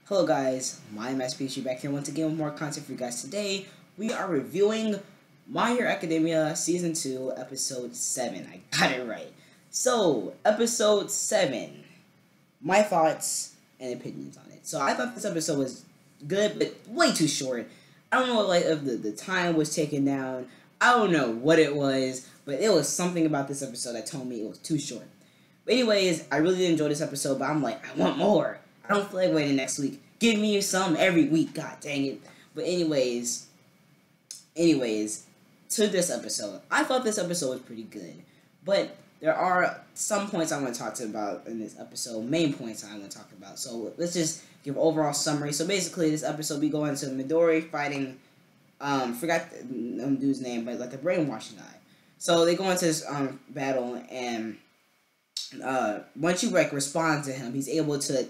Hello guys, my name is PG back here once again with more content for you guys. Today, we are reviewing My Hero Academia Season 2, Episode 7. I got it right. So, Episode 7. My thoughts and opinions on it. So, I thought this episode was good, but way too short. I don't know like if the time was taken down. I don't know what it was, but it was something about this episode that told me it was too short. But anyways, I really did enjoy this episode, but I'm like, I want more. I don't feel like waiting next week. Give me some every week. God dang it. But anyways, to this episode. I thought this episode was pretty good. But there are some points I want to talk about in this episode. Main points I want to talk about. So let's just give an overall summary. So basically, this episode we go into Midori fighting, forgot the dude's name, but like the brainwashing guy. So they go into this battle, and once you respond to him, he's able to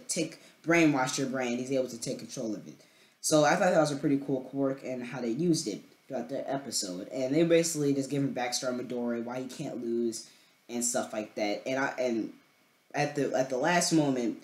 brainwash your brain. He's able to take control of it. So I thought that was a pretty cool quirk and how they used it throughout the episode. And they basically just give him backstory on Midori, why he can't lose and stuff like that. And at the last moment,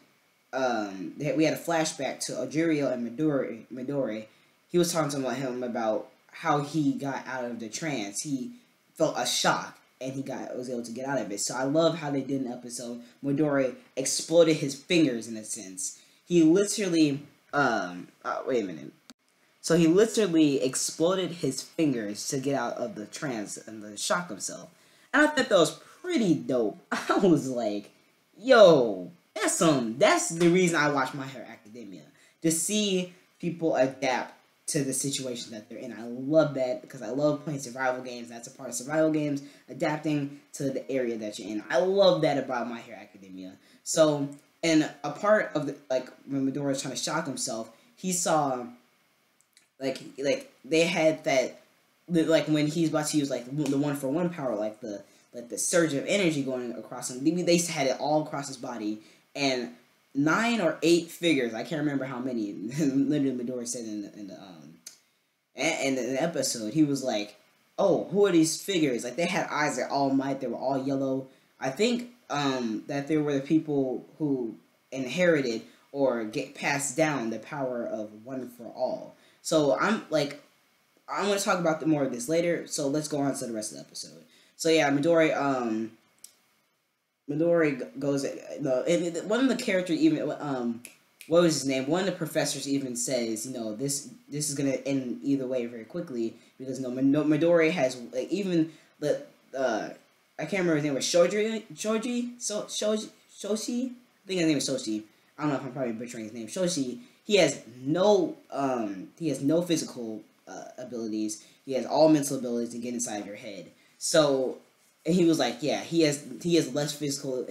we had a flashback to Ojirio and Midori. He was talking to him about how he got out of the trance. He felt a shock, and he was able to get out of it. So I love how they did an episode. Midori exploded his fingers in a sense. He literally, wait a minute. So he literally exploded his fingers to get out of the trance and the shock himself. And I thought that was pretty dope. I was like, yo, that's the reason I watch My Hero Academia. To see people adapt to the situation that they're in. I love that because I love playing survival games. That's a part of survival games, adapting to the area that you're in. I love that about My Hero Academia. So, and a part of when Midori was trying to shock himself, he saw like they had that when he's about to use the 1-for-1 power, the surge of energy going across him. They had it all across his body, and 9 or 8 figures, I can't remember how many, literally Midori said in the episode, he was like, oh, who are these figures? Like, they had eyes like All Might, they were all yellow. I think that they were the people who inherited or get passed down the power of One for All. So I'm going to talk about more of this later, so let's go on to the rest of the episode. So yeah, Midori goes. One of the characters even what was his name? One of the professors even says, this is gonna end either way very quickly because Midori has even the I can't remember his name was Shoji. I think his name is Shoji. I don't know if I'm probably butchering his name. Shoji. He has no physical abilities. He has all mental abilities to get inside your head. So. And he was like, yeah, he has less physical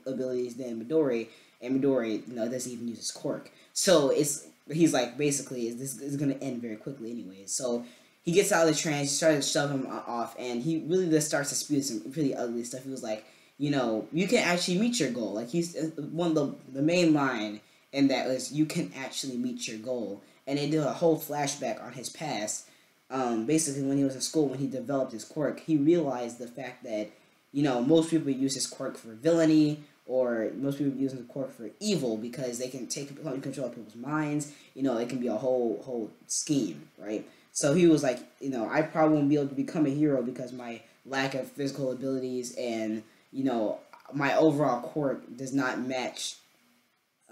abilities than Midori, and Midori, doesn't even use his quirk. So he's like, basically, this is gonna end very quickly anyway. So he gets out of the trance, started to shove him off, and he really just starts to spew some really ugly stuff. He was like, you can actually meet your goal. Like, he's one of the main line, and that was, you can actually meet your goal. And they did a whole flashback on his past. Basically, when he was in school, when he developed his quirk, he realized the fact that, most people use his quirk for villainy, or most people use his quirk for evil, because they can take control of people's minds. It can be a whole scheme, right? So he was like, I probably won't be able to become a hero because my lack of physical abilities and, my overall quirk does not match,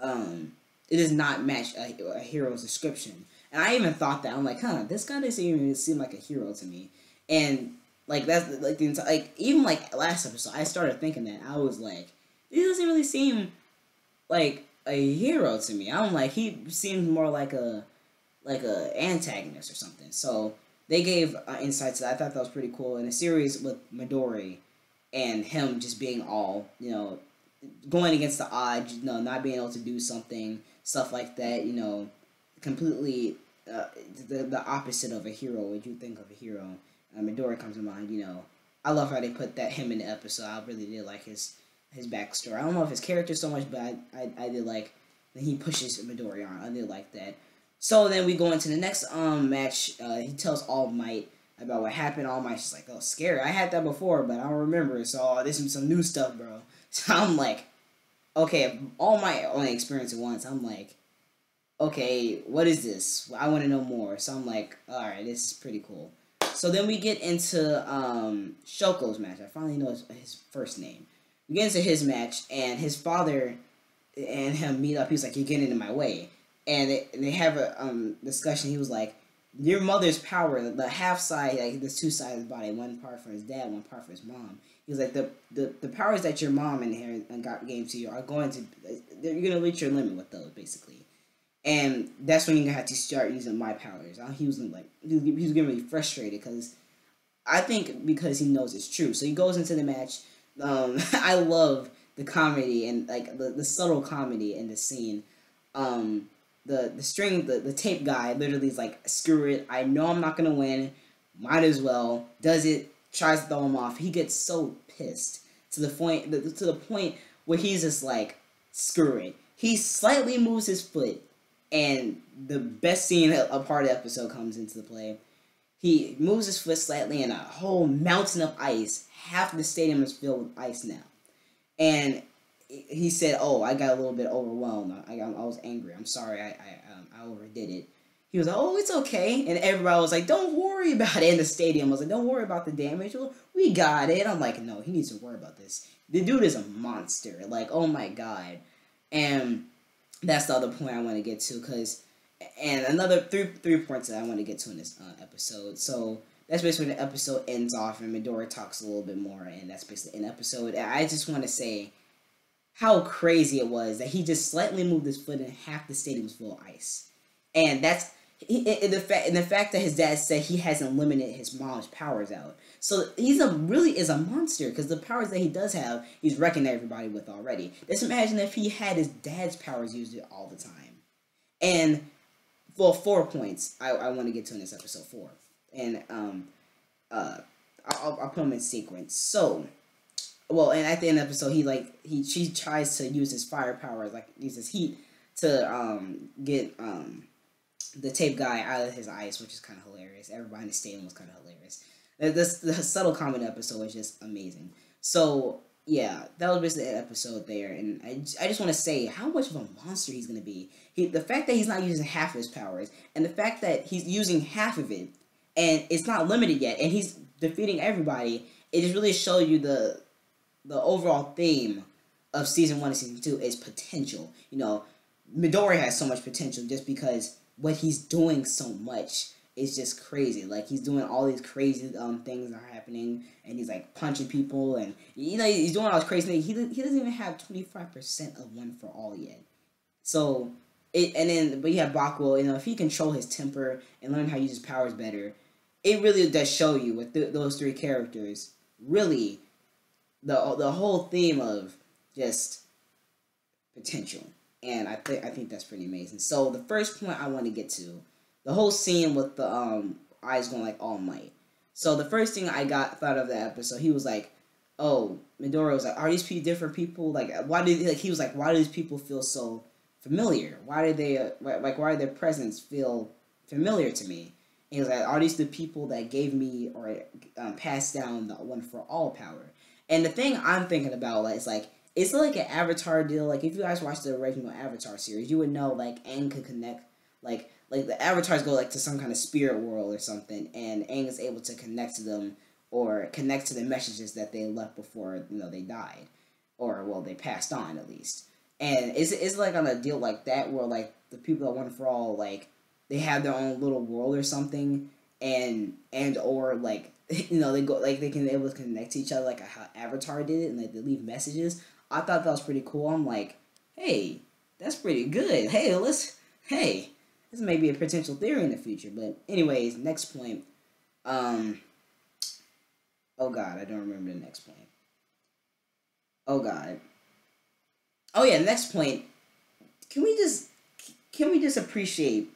it does not match a hero's description. And I even thought that. I'm like, this guy doesn't even seem like a hero to me. And, that's, the entire, even, last episode, I started thinking that. I was like, he doesn't really seem like a hero to me. I'm like, he seems more like a antagonist or something. So, they gave insight to that. I thought that was pretty cool. In a series with Midori and him just being all, going against the odds, not being able to do something, stuff like that, completely the opposite of a hero. What you think of a hero? Midori comes to mind. I love how they put him in the episode. I really did like his backstory. I don't know if his character so much, but I did like that he pushes Midori on. I did like that. So then we go into the next match. He tells All Might about what happened. All Might's just like, oh, scary. I had that before, but I don't remember. So this is some new stuff, bro. So I'm like, okay, All Might only experienced it once. I'm like, okay, what is this? I want to know more. So I'm like, all right, this is pretty cool. So then we get into Shoko's match. I finally know his first name. We get into his match, and his father and him meet up. He's like, "You're getting in my way," and they have a discussion. He was like, "Your mother's power, the half side, like there's two sides of the body, one part for his dad, one part for his mom." He was like, "The powers that your mom inherited and gave to you are going to, you're gonna reach your limit with those, basically." And that's when you're gonna have to start using my powers. He was like, he was getting really frustrated because I think because he knows it's true. So he goes into the match. I love the comedy and like the subtle comedy in the scene. The tape guy literally is like, screw it, I know I'm not gonna win, might as well. Does it, tries to throw him off. He gets so pissed to the point where he's just like, screw it. He slightly moves his foot, and the best scene, a part of the episode comes into the play. He moves his foot slightly, and a whole mountain of ice. Half the stadium is filled with ice now. And he said, "Oh, I got a little bit overwhelmed. I was angry. I'm sorry. I overdid it." He was like, "Oh, it's okay." And everybody was like, "Don't worry about it." And the stadium was like, "Don't worry about the damage. We got it." I'm like, "No, he needs to worry about this. The dude is a monster. Like, oh my god." And that's the other point I want to get to, and another three points that I want to get to in this episode. So that's basically when the episode ends off, and Midori talks a little bit more, and that's basically an episode. And I just want to say how crazy it was that he just slightly moved his foot and half the stadium was full of ice. And that's the fact that his dad said he hasn't limited his mom's powers out. So he's really is a monster, because the powers that he does have, he's wrecking everybody with already. Just imagine if he had his dad's powers used all the time. And well, 4 points I want to get to in this episode 4, and I'll put them in sequence. So, well, and at the end of the episode, she tries to use his fire powers, like uses heat to get the tape guy out of his ice, which is kind of hilarious. Everybody in the stadium was kind of hilarious. The subtle comment episode was just amazing. So yeah, that was basically an episode there, and I just want to say how much of a monster he's gonna be. The fact that he's not using half of his powers, and the fact that he's using half of it, and it's not limited yet, and he's defeating everybody. It just really shows you the overall theme of season 1 and season 2 is potential. Midori has so much potential just because what he's doing so much is just crazy. Like, he's doing all these crazy things that are happening, and he's like punching people, and he's doing all this crazy things. He doesn't even have 25% of One for All yet. So but you have Boko. If he control his temper and learn how to use his powers better, it really does show you with those 3 characters really the whole theme of just potential. And I think that's pretty amazing. So the first point I want to get to, the whole scene with the eyes going like all night. So the first thing I thought of that episode, he was like, "Oh," Midori was like, "Are these different people? Like, why do he was like, why do these people feel so familiar? Why do they why do their presence feel familiar to me?" And he was like, "Are these the people that gave me or passed down the One for All power?" And the thing I'm thinking about is like, it's like an Avatar deal. Like, if you guys watched the original Avatar series, you would know like Aang could connect like the avatars go like to some kind of spirit world or something, and Aang is able to connect to them or connect to the messages that they left before they died, or well, they passed on at least. And it's like on a deal like that where like the people that One for All, like, they have their own little world or something, and or like they go like they can be able to connect to each other like how Avatar did it, and like they leave messages. I thought that was pretty cool. I'm like, hey, that's pretty good. Hey, this may be a potential theory in the future. But anyways, next point. Oh god, I don't remember the next point. Oh god. Oh yeah, next point. Can we just appreciate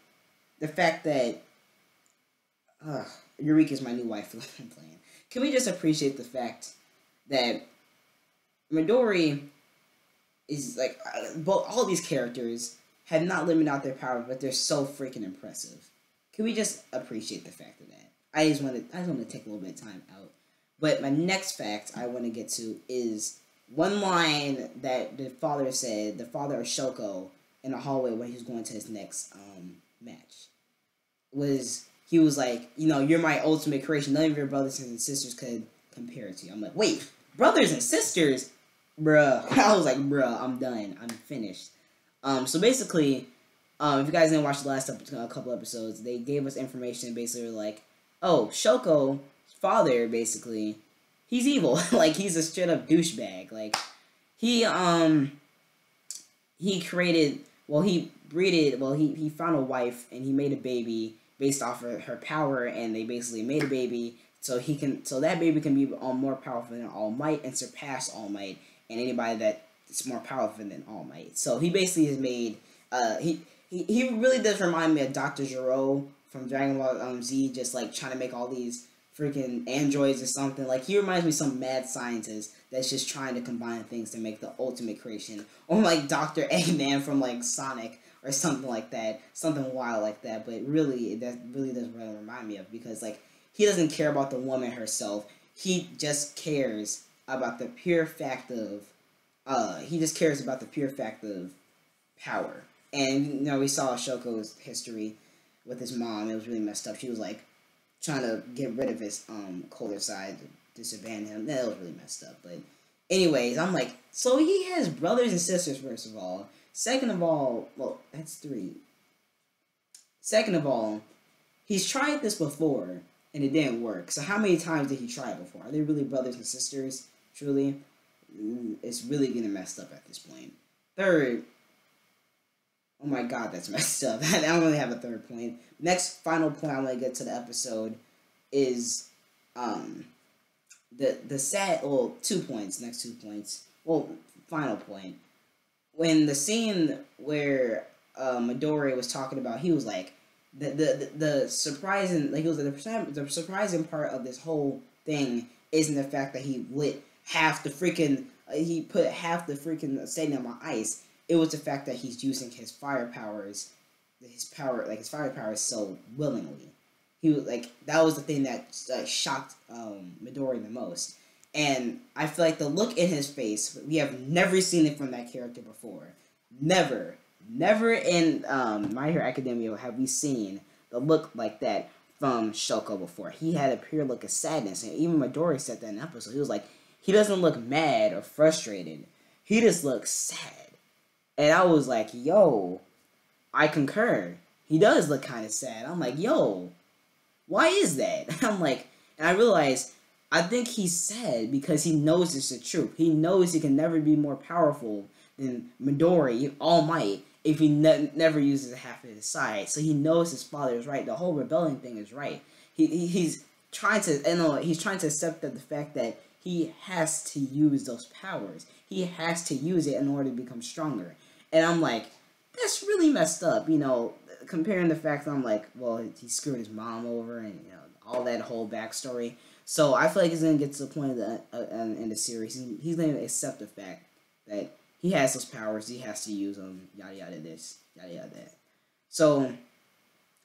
the fact that Eureka's my new wife I'm playing. Can we just appreciate the fact that Midori is like both all these characters have not limited out their power, but they're so freaking impressive. Can we just appreciate the fact of that? I just want to take a little bit of time out. But my next fact I want to get to is one line that the father said, the father of Shoko, in the hallway when he was going to his next match. He was like, you know, you're my ultimate creation. None of your brothers and sisters could compare it to you. I'm like, wait, brothers and sisters? Bruh. I was like, bruh, I'm done. I'm finished. So basically, if you guys didn't watch the last couple episodes, they gave us information basically like, oh, Shoko's father, basically, he's evil. Like, he's a straight up douchebag. Like, he created, well, he found a wife and he made a baby based off of her power, and they basically made a baby so that baby can be more powerful than All Might and surpass All Might and anybody that's more powerful than All Might. So he basically has made, he really does remind me of Dr. Gero from Dragon Ball Z, just like trying to make all these freaking androids or something. Like, he reminds me of some mad scientist that's just trying to combine things to make the ultimate creation. Or like Dr. Eggman from like Sonic or something like that. Something wild like that. But really, that really does really remind me of, because like, he doesn't care about the woman herself. He just cares about the pure fact of power. And, you know, we saw Shoko's history with his mom. It was really messed up. She was like trying to get rid of his colder side to disaband him. That was really messed up. But anyways, I'm like, so he has brothers and sisters, first of all. Second of all, well, that's 3. Second of all, he's tried this before and it didn't work. So how many times did he try it before? Are they really brothers and sisters? Truly? It's really getting messed up at this point. Third, oh my god, that's messed up. I don't really have a third point. Next final point I want to get to the episode is the sad, well, 2 points, next 2 points. Well, final point. When the scene where Midori was talking about, he was like, the surprising, like, he was like, the surprising part of this whole thing isn't the fact that he lit half the freaking, he put half the freaking stadium on ice. It was the fact that he's using his fire powers, his fire powers so willingly. He was like, that was the thing that shocked Midori the most. And I feel like the look in his face, we have never seen it from that character before. Never in My Hero Academia have we seen the look like that from Shoko before. He had a pure look of sadness, and even Midori said that in the episode. He was like, he doesn't look mad or frustrated. He just looks sad. And I was like, yo, I concur. He does look kind of sad. I'm like, yo, why is that? I'm like, and I realized, I think he's sad because he knows it's the truth. He knows he can never be more powerful than Midori, All Might, if he never uses half of his side. So he knows his father is right. The whole rebellion thing is right. He's trying to, he's trying to accept the fact that he has to use those powers. He has to use it in order to become stronger. And I'm like, that's really messed up, you know, comparing the fact that I'm like, well, he screwed his mom over and, you know, all that whole backstory. So I feel like he's going to get to the point in the series. He's going to accept the fact that he has those powers. He has to use them, yada, yada, this, yada, yada, that. So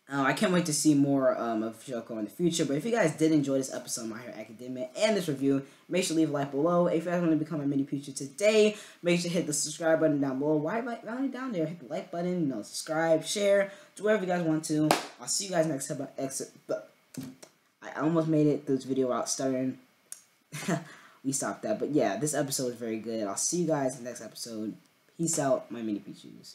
I can't wait to see more of Shoko in the future. But if you guys did enjoy this episode of My Hero Academia and this review, make sure to leave a like below. If you guys want to become a mini future today, make sure to hit the subscribe button down below. Why not down there? Hit the like button, you know, subscribe, share, do whatever you guys want to. I'll see you guys next time. I almost made it through this video without stuttering. We stopped that. But yeah, this episode is very good. I'll see you guys in the next episode. Peace out, my mini Pichus.